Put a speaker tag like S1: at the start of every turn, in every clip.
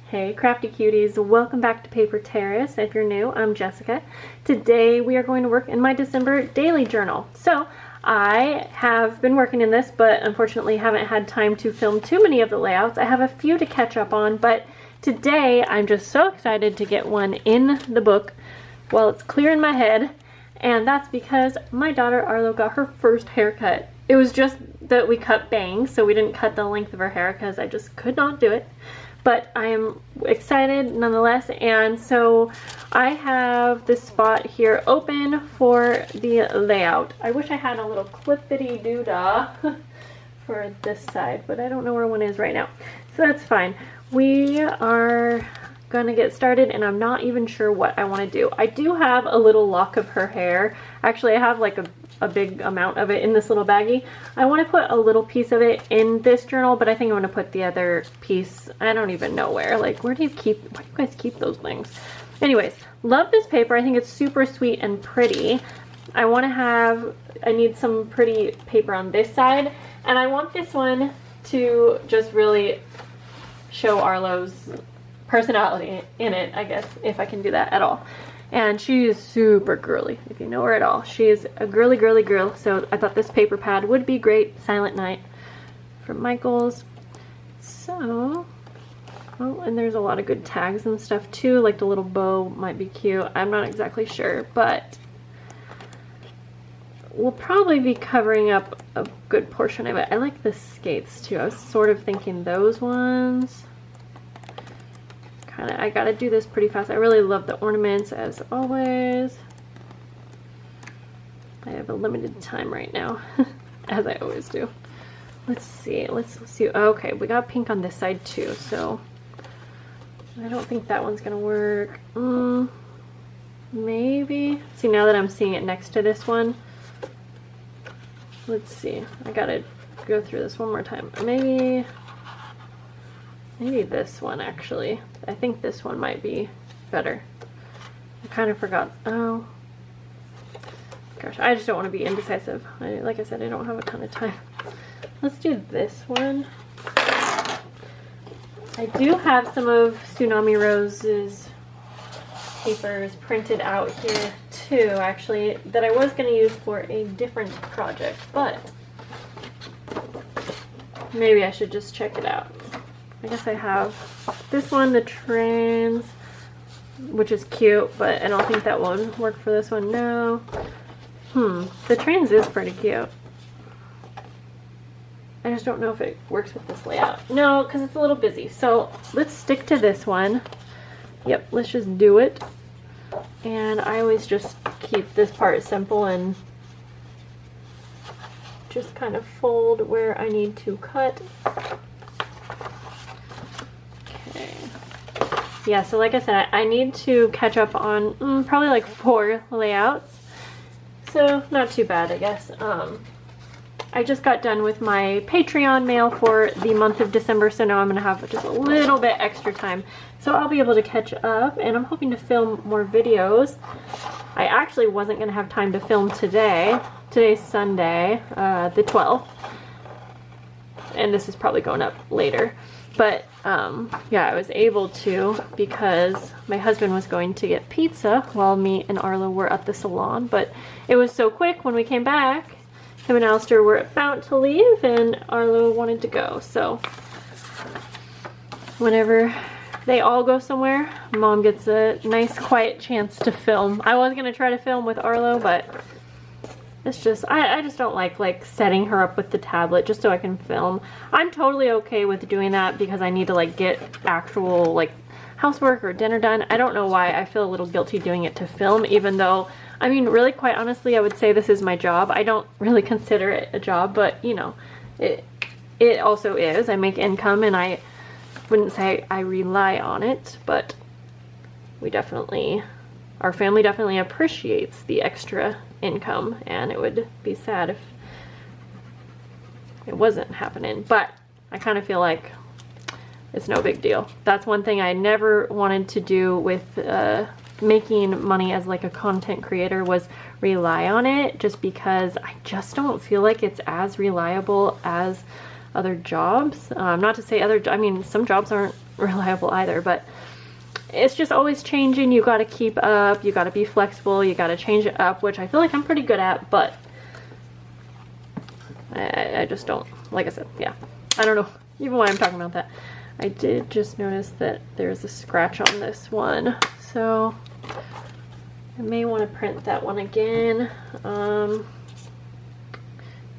S1: Hey crafty cuties, welcome back to Paper Terrace. If you're new, I'm Jessica. Today we are going to work in my December daily journal. So I have been working in this, but unfortunately haven't had time to film too many of the layouts. I have a few to catch up on, but today I'm just so excited to get one in the book while it's clear in my head, and that's because my daughter Arlo got her first haircut. It was just that we cut bangs, so we didn't cut the length of her hair because I just could not do it. But I am excited nonetheless, and so I have this spot here open for the layout. I wish I had a little clippity doodah for this side, but I don't know where one is right now, so that's fine. We are gonna get started, and I'm not even sure what I want to do. I do have a little lock of her hair. Actually, I have like a big amount of it in this little baggie. I want to put a little piece of it in this journal, but I think I want to put the other piece, I don't even know where. Like, why do you guys keep those things? Anyways, love this paper. I think it's super sweet and pretty. I need some pretty paper on this side, and I want this one to just really show Arlo's personality in it, I guess, if I can do that at all. And she is super girly, if you know her at all. She is a girly girl, so I thought this paper pad would be great. Silent Night from Michaels. So, oh, and there's a lot of good tags and stuff too, like the little bow might be cute. I'm not exactly sure, but we'll probably be covering up a good portion of it. I like the skates too. I was sort of thinking those ones. I gotta do this pretty fast. I really love the ornaments as always. I have a limited time right now, as I always do. Let's see. Okay, we got pink on this side too, so I don't think that one's gonna work. Maybe. See, now that I'm seeing it next to this one, let's see. I gotta go through this one more time. Maybe this one, actually. I think this one might be better. I kind of forgot. Oh gosh, I just don't want to be indecisive. Like I said, I don't have a ton of time. Let's do this one. I do have some of Tsunami Rose's papers printed out here too, actually, that I was going to use for a different project, but maybe I should just check it out. I guess I have this one, the Trans, which is cute, but I don't think that would work for this one. No. The Trans is pretty cute. I just don't know if it works with this layout. No, because it's a little busy. So let's stick to this one. Yep, let's just do it. And I always just keep this part simple and just kind of fold where I need to cut. Yeah, so like I said, I need to catch up on probably like 4 layouts. So not too bad, I guess. I just got done with my Patreon mail for the month of December, so now I'm going to have just a little bit extra time. So I'll be able to catch up, and I'm hoping to film more videos. I actually wasn't going to have time to film today. Today's Sunday, the 12th. And this is probably going up later. But yeah, I was able to because my husband was going to get pizza while me and Arlo were at the salon. But it was so quick when we came back. Him and Alistair were about to leave and Arlo wanted to go. So whenever they all go somewhere, Mom gets a nice quiet chance to film. I was going to try to film with Arlo, but it's just, I just don't like setting her up with the tablet just so I can film. I'm totally okay with doing that because I need to like get actual like housework or dinner done. I don't know why I feel a little guilty doing it to film, even though, I mean, really quite honestly, I would say this is my job. I don't really consider it a job, but you know, it also is. I make income and I wouldn't say I rely on it, but our family definitely appreciates the extra income, and it would be sad if it wasn't happening, but I kind of feel like it's no big deal. That's one thing I never wanted to do with making money as like a content creator, was rely on it, just because I just don't feel like it's as reliable as other jobs. Not to say I mean, some jobs aren't reliable either, but it's just always changing. You got to keep up, you got to be flexible, you got to change it up, which I feel like I'm pretty good at, but I just don't, like I said, yeah, I don't know even why I'm talking about that. I did just notice that there's a scratch on this one, so I may want to print that one again.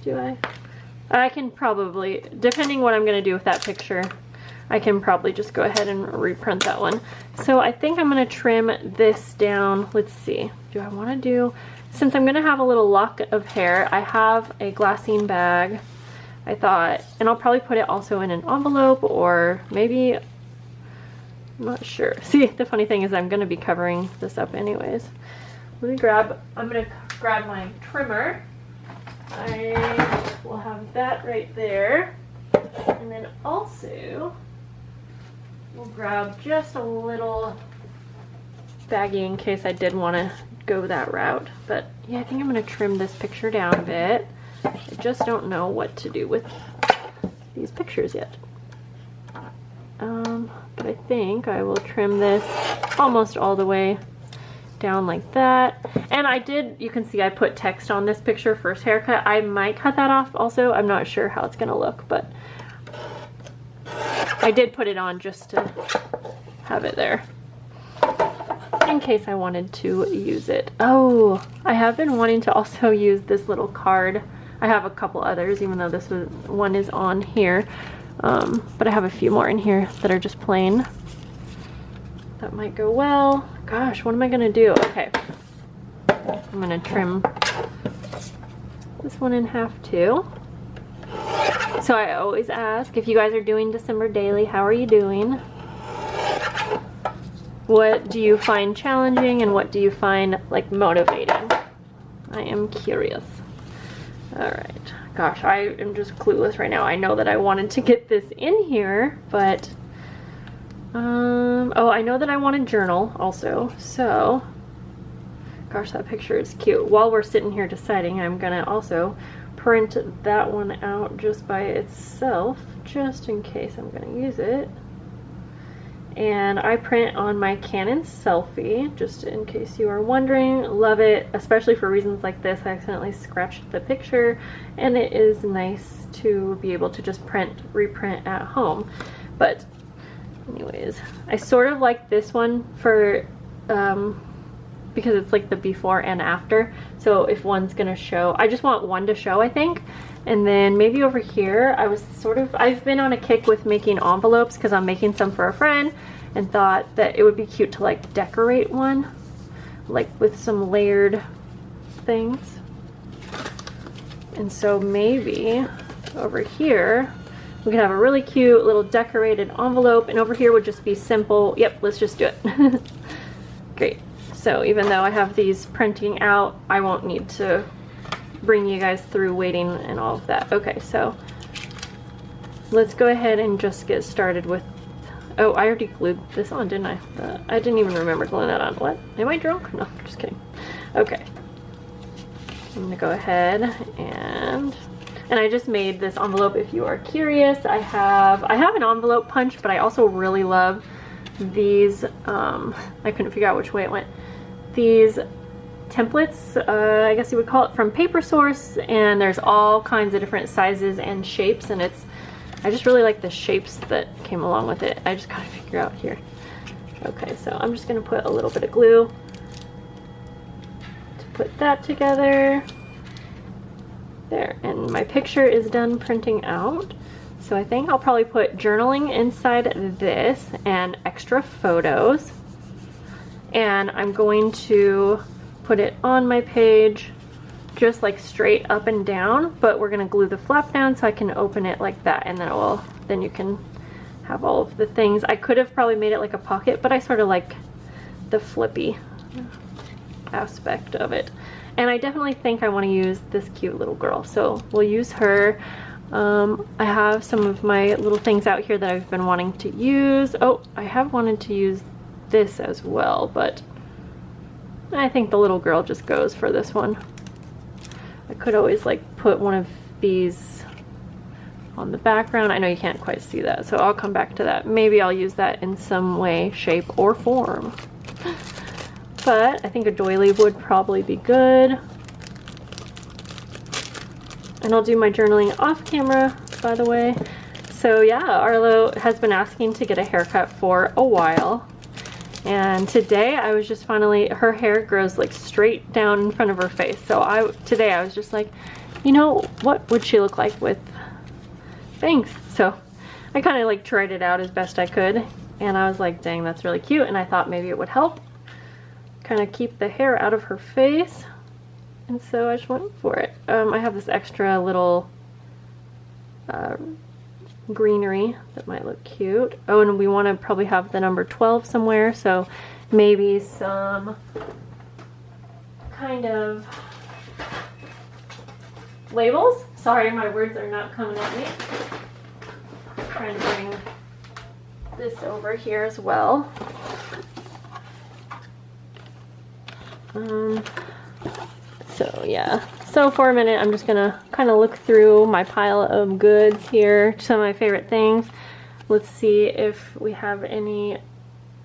S1: Do I can probably, depending what I'm going to do with that picture, I can probably just go ahead and reprint that one. So I think I'm going to trim this down. Let's see. Do I want to do, since I'm going to have a little lock of hair, I have a glassine bag. I thought, and I'll probably put it also in an envelope, or maybe, I'm not sure. See, the funny thing is I'm going to be covering this up anyways. Let me grab, I'm going to grab my trimmer. I will have that right there. And then also, we'll grab just a little baggie in case I did want to go that route. But yeah, I think I'm going to trim this picture down a bit. I just don't know what to do with these pictures yet. But I think I will trim this almost all the way down like that. And I did, you can see I put text on this picture, first haircut. I might cut that off also. I'm not sure how it's going to look, but I did put it on just to have it there in case I wanted to use it. Oh, I have been wanting to also use this little card. I have a couple others, even though this one is on here. But I have a few more in here that are just plain. That might go well. Gosh, what am I gonna do? Okay, I'm gonna trim this one in half too. So I always ask, if you guys are doing December daily, how are you doing? What do you find challenging and what do you find like motivating? I am curious. All right, gosh, I am just clueless right now. I know that I wanted to get this in here, but oh, I know that I want a journal also, so gosh, that picture is cute. While we're sitting here deciding, I'm gonna also print that one out just by itself, just in case I'm gonna use it. And I print on my Canon Selfie, just in case you are wondering. Love it, especially for reasons like this. I accidentally scratched the picture, and it is nice to be able to just reprint at home. But anyways, I sort of like this one for because it's like the before and after. So if one's gonna show, I just want one to show, I think. And then maybe over here, I've been on a kick with making envelopes because I'm making some for a friend and thought that it would be cute to like decorate one, like with some layered things. And so maybe over here, we could have a really cute little decorated envelope, and over here would just be simple, yep, let's just do it. Great. So even though I have these printing out, I won't need to bring you guys through waiting and all of that. Okay, so let's go ahead and just get started with, oh, I already glued this on, didn't I? I didn't even remember gluing that on. What? Am I drunk? No, just kidding. Okay. I'm gonna go ahead and I just made this envelope if you are curious. I have an envelope punch, but I also really love these, I couldn't figure out which way it went. These templates, I guess you would call it, from Paper Source, and there's all kinds of different sizes and shapes, and I just really like the shapes that came along with it. I just gotta figure out here. Okay, so I'm just gonna put a little bit of glue to put that together. There, and my picture is done printing out. So I think I'll probably put journaling inside this and extra photos. And I'm going to put it on my page just like straight up and down, but we're gonna glue the flap down so I can open it like that, and then you can have all of the things. I could have probably made it like a pocket, but I sort of like the flippy aspect of it. And I definitely think I want to use this cute little girl, so we'll use her. I have some of my little things out here that I've been wanting to use. Oh, I have wanted to use this as well, but I think the little girl just goes for this one. I could always like put one of these on the background. I know you can't quite see that, so I'll come back to that. Maybe I'll use that in some way, shape, or form. But I think a doily would probably be good. And I'll do my journaling off camera, by the way. So yeah, Arlo has been asking to get a haircut for a while. And today I was just finally, her hair grows like straight down in front of her face. So today I was just like, you know, what would she look like with bangs? So I kind of like tried it out as best I could. And I was like, dang, that's really cute. And I thought maybe it would help kind of keep the hair out of her face. And so I just went for it. I have this extra little greenery that might look cute. Oh, and we want to probably have the number 12 somewhere, so maybe some kind of labels. Sorry, my words are not coming at me. I'm trying to bring this over here as well. So yeah, so for a minute I'm just gonna kind of look through my pile of goods here, some of my favorite things. Let's see if we have any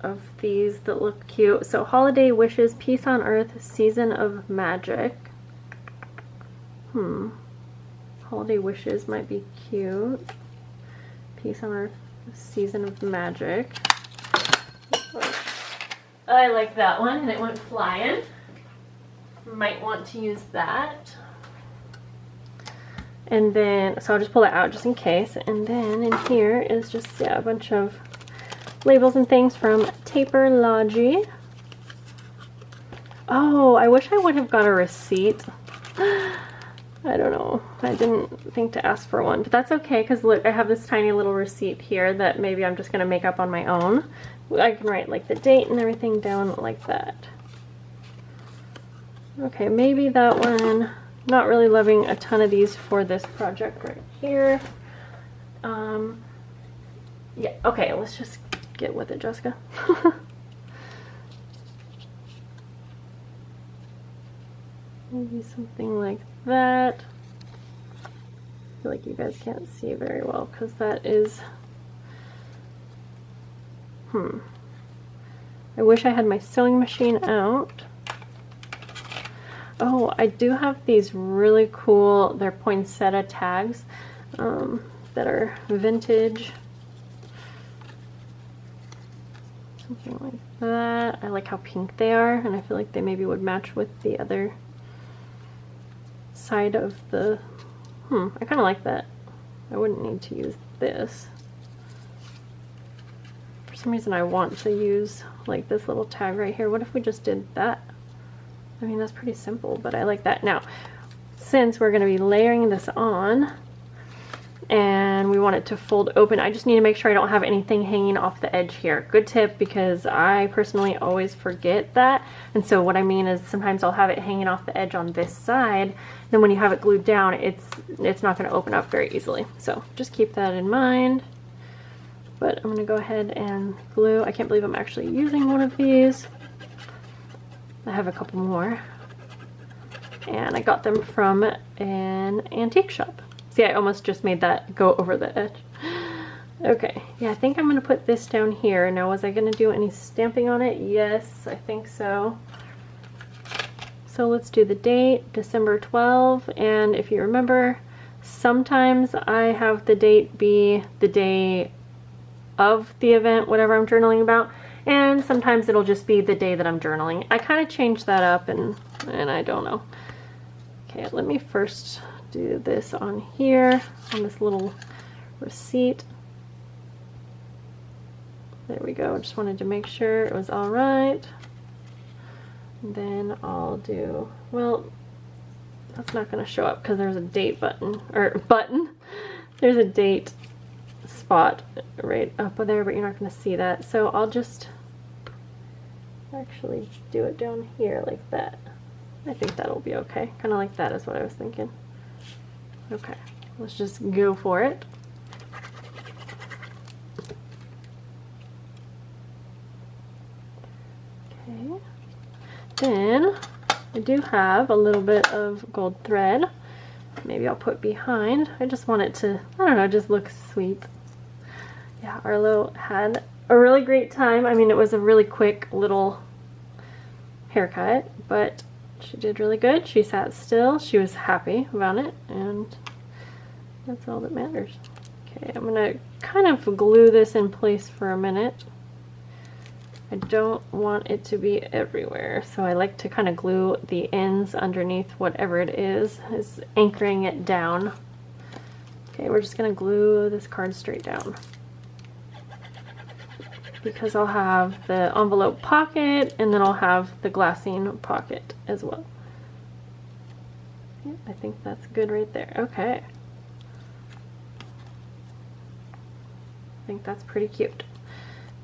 S1: of these that look cute. So holiday wishes, peace on earth, season of magic. Holiday wishes might be cute. Peace on earth, season of magic. I like that one, and it went flying. Might want to use that. And then, so I'll just pull it out just in case. And then in here is just, yeah, a bunch of labels and things from Taperlogy. Oh, I wish I would have got a receipt. I don't know. I didn't think to ask for one, but that's okay, because look, I have this tiny little receipt here that maybe I'm just going to make up on my own. I can write like the date and everything down like that. Okay, maybe that one. Not really loving a ton of these for this project right here. Yeah, okay, let's just get with it, Jessica. Maybe something like that. I feel like you guys can't see very well because that is... I wish I had my sewing machine out. Oh, I do have these really cool, they're poinsettia tags that are vintage. Something like that. I like how pink they are, and I feel like they maybe would match with the other side of the... I kind of like that. I wouldn't need to use this. For some reason I want to use like this little tag right here. What if we just did that? I mean, that's pretty simple, but I like that. Now, since we're going to be layering this on and we want it to fold open, I just need to make sure I don't have anything hanging off the edge here. Good tip, because I personally always forget that. And so what I mean is sometimes I'll have it hanging off the edge on this side. Then when you have it glued down, it's not going to open up very easily. So just keep that in mind. But I'm going to go ahead and glue. I can't believe I'm actually using one of these. I have a couple more, and I got them from an antique shop. See, I almost just made that go over the edge. Okay, yeah, I think I'm going to put this down here. Now, was I going to do any stamping on it? Yes, I think so. So let's do the date, December 12, and if you remember, sometimes I have the date be the day of the event, whatever I'm journaling about. And sometimes it'll just be the day that I'm journaling. I kind of changed that up, and I don't know. Okay, let me first do this on here, on this little receipt. There we go. Just wanted to make sure it was all right. And then I'll do, well, that's not going to show up because there's a date button, or there's a date spot right up there, but you're not going to see that. So I'll just actually do it down here like that. I think that'll be okay. Kind of like that is what I was thinking. Okay, let's just go for it. Okay, then I do have a little bit of gold thread. maybe I'll put behind. I just want it to, I don't know, just look sweet. Yeah, Arlo had a really great time. I mean, it was a really quick little haircut, but she did really good. She sat still. She was happy about it, and that's all that matters. Okay, I'm gonna kind of glue this in place for a minute. I don't want it to be everywhere, so I like to kind of glue the ends underneath whatever it is anchoring it down. Okay, we're just gonna glue this card straight down, because I'll have the envelope pocket and then I'll have the glassine pocket as well. Yep, I think that's good right there. Okay. I think that's pretty cute.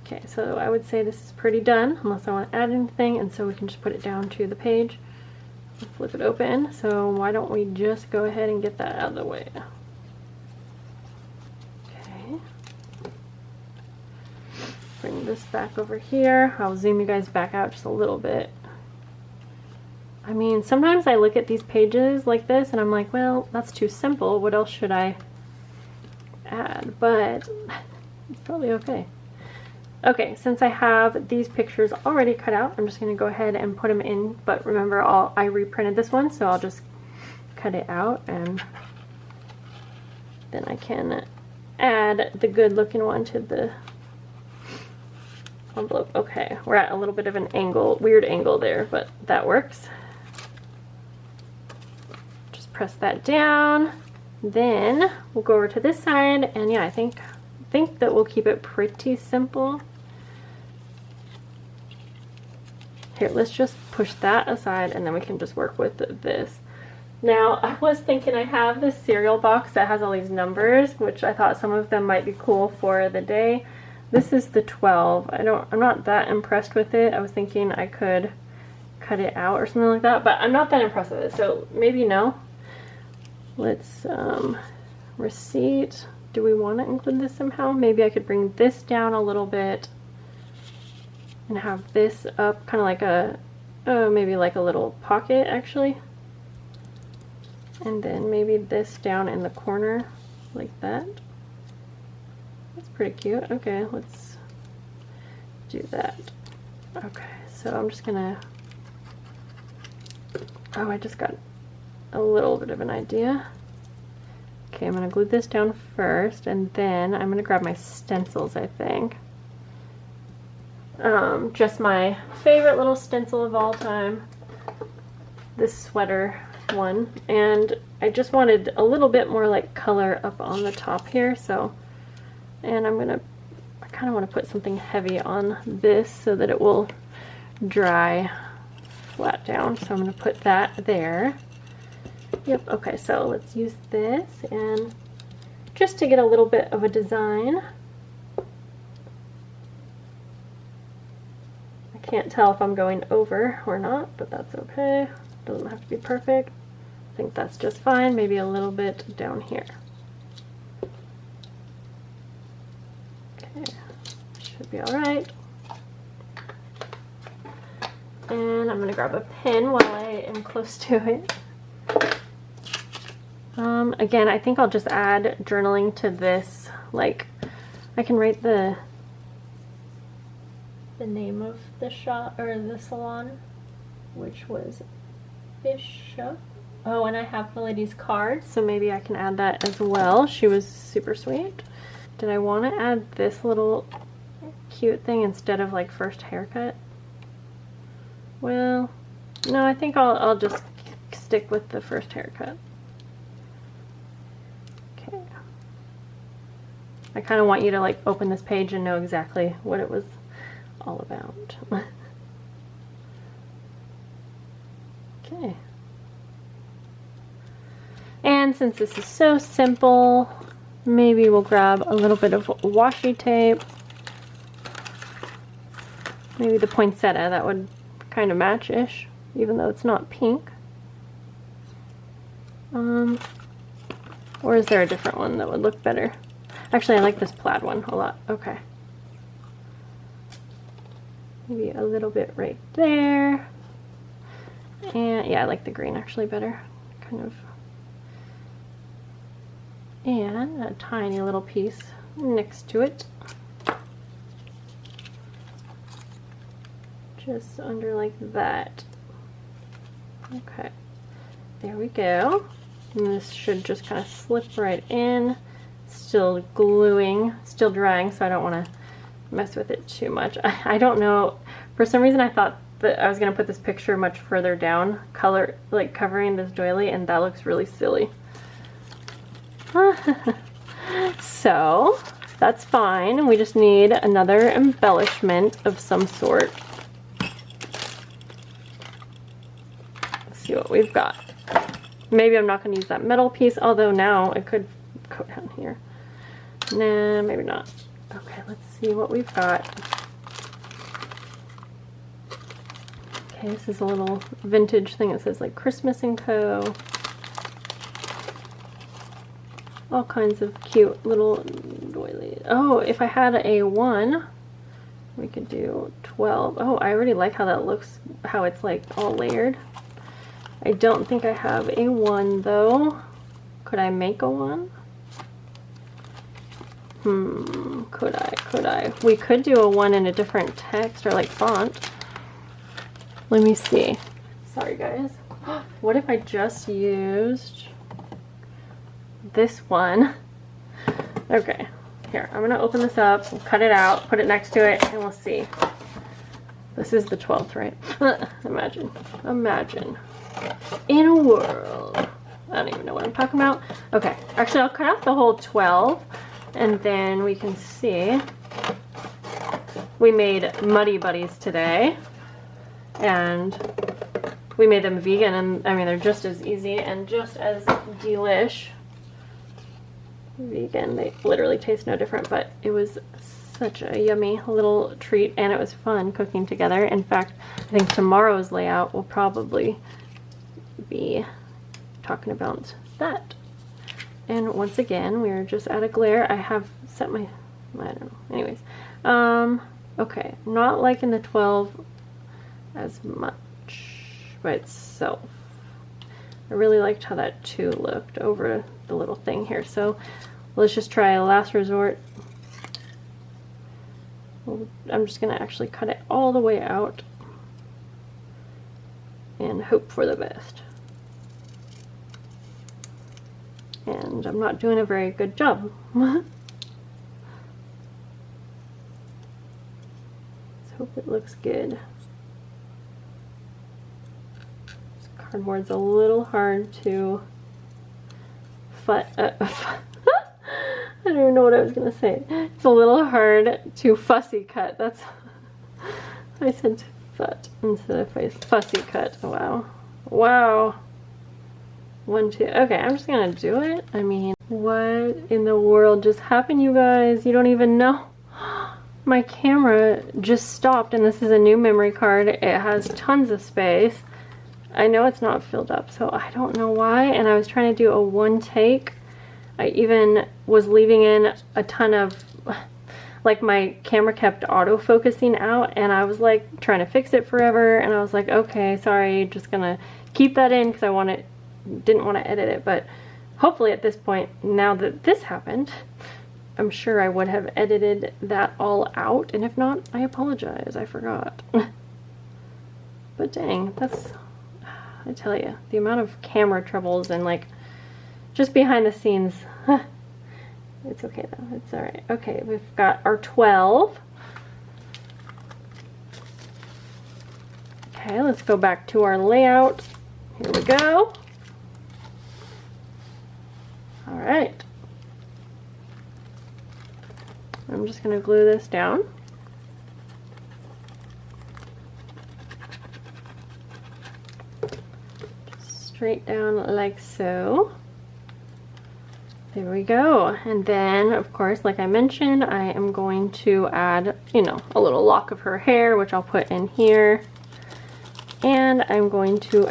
S1: Okay, so I would say this is pretty done, unless I want to add anything, and so we can just put it down to the page. Flip it open, so why don't we just go ahead and get that out of the way. Okay. Bring this back over here. I'll zoom you guys back out just a little bit. I mean, sometimes I look at these pages like this and I'm like, well, that's too simple. What else should I add? But it's probably okay. Okay, since I have these pictures already cut out, I'm just going to go ahead and put them in. But remember, I reprinted this one, so I'll just cut it out and then I can add the good looking one to the envelope. Okay, we're at a little bit of an angle, weird angle there, but that works. Just press that down. Then we'll go over to this side, and yeah, I think that we'll keep it pretty simple. Here, let's just push that aside and then we can just work with this. Now, I was thinking I have this cereal box that has all these numbers, which I thought some of them might be cool for the day. This is the 12. I'm not that impressed with it. I was thinking I could cut it out or something like that, but I'm not that impressed with it, so maybe no. Let's, receipt. Do we want to include this somehow? Maybe I could bring this down a little bit and have this up, kind of like a, maybe like a little pocket actually. And then maybe this down in the corner like that. That's pretty cute. Okay, let's do that. Okay, so I'm just gonna, oh, I just got a little bit of an idea. Okay, I'm gonna glue this down first, and then I'm gonna grab my stencils, I think. Just my favorite little stencil of all time, this sweater one, and I just wanted a little bit more like color up on the top here, so, and I kind of want to put something heavy on this so that it will dry flat down, so I'm going to put that there. Yep, okay, so let's use this, and just to get a little bit of a design. I can't tell if I'm going over or not, but that's okay. Doesn't have to be perfect. I think that's just fine. Maybe a little bit down here. Okay, should be all right. And I'm going to grab a pen while I am close to it. Again, I think I'll just add journaling to this. Like, I can write the name of the shop or the salon, which was Bishop. Oh, and I have the lady's card, so maybe I can add that as well. She was super sweet. Did I want to add this little cute thing instead of like first haircut? Well, no, I think I'll just stick with the first haircut. Okay. I kind of want you to like open this page and know exactly what it was all about. Okay. And since this is so simple, maybe we'll grab a little bit of washi tape. Maybe the poinsettia, that would kind of match-ish, even though it's not pink. Or is there a different one that would look better? Actually, I like this plaid one a lot. Okay. Maybe a little bit right there. And yeah, I like the green actually better. Kind of and a tiny little piece next to it. Just under like that. Okay, there we go. And this should just kind of slip right in. Still gluing, still drying, so I don't want to mess with it too much. I don't know, for some reason I thought that I was going to put this picture much further down, color, like covering this doily, and that looks really silly. So that's fine. We just need another embellishment of some sort. Let's see what we've got. Maybe I'm not going to use that metal piece, although now it could go down here. Nah, maybe not. Okay, let's see what we've got. Okay, this is a little vintage thing that says like Christmas & Co. All kinds of cute little doilies. Oh, if I had a 1, we could do 12. Oh, I already like how that looks, how it's like all layered. I don't think I have a 1 though. Could I make a 1? Could I? We could do a 1 in a different text or like font. Let me see. Sorry guys. What if I just used this one? Okay, here, I'm gonna open this up, cut it out, put it next to it, and we'll see. This is the 12th, right? Imagine. In a world. I don't even know what I'm talking about. Okay, actually I'll cut out the whole 12, and then we can see. We made Muddy Buddies today, and we made them vegan, and I mean they're just as easy and just as delish. Vegan, they literally taste no different, but it was such a yummy little treat, and it was fun cooking together. In fact, I think tomorrow's layout will probably be talking about that. And once again, we're just at a glare. I have set my, I don't know, anyways. Okay, not liking the 12 as much by itself. I really liked how that 2 looked over the little thing here, so let's just try a last resort. I'm just gonna actually cut it all the way out and hope for the best. And I'm not doing a very good job. Let's hope it looks good. This cardboard's a little hard to I don't even know what I was gonna say. It's a little hard to fussy cut. That's, I said fut instead of fussy cut. Wow. Wow. 1, 2. Okay, I'm just gonna do it. I mean, what in the world just happened, you guys? You don't even know. My camera just stopped, and this is a new memory card. It has tons of space. I know it's not filled up, so I don't know why. And I was trying to do a 1 take. I even was leaving in a ton of, like, my camera kept auto-focusing out, and I was like trying to fix it forever, and I was like, okay, sorry, just gonna keep that in because I didn't want to edit it. But hopefully at this point, now that this happened, I'm sure I would have edited that all out, and if not, I apologize, I forgot. But dang, that's, I tell you, the amount of camera troubles and like just behind the scenes. It's okay though, it's alright. Okay, we've got our 12. Okay, let's go back to our layout. Here we go. Alright. I'm just going to glue this down. Just straight down like so. There we go. And then, of course, like I mentioned, I am going to add, you know, a little lock of her hair, which I'll put in here. And I'm going to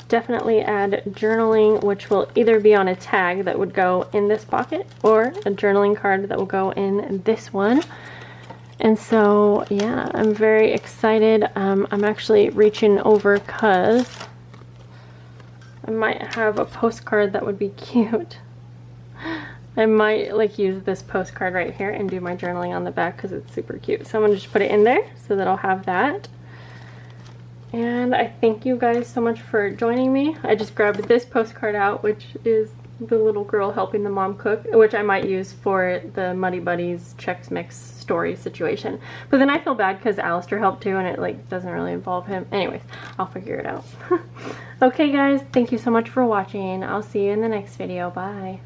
S1: definitely add journaling, which will either be on a tag that would go in this pocket or a journaling card that will go in this one. And so, yeah, I'm very excited. I'm actually reaching over because I might have a postcard that would be cute. I might like use this postcard right here and do my journaling on the back because it's super cute. So I'm gonna just put it in there so that I'll have that. And I thank you guys so much for joining me. I just grabbed this postcard out, which is the little girl helping the mom cook, which I might use for the Muddy Buddies Chex Mix story situation. But then I feel bad because Alistair helped too, and it like doesn't really involve him. Anyways, I'll figure it out. Okay guys, thank you so much for watching. I'll see you in the next video. Bye.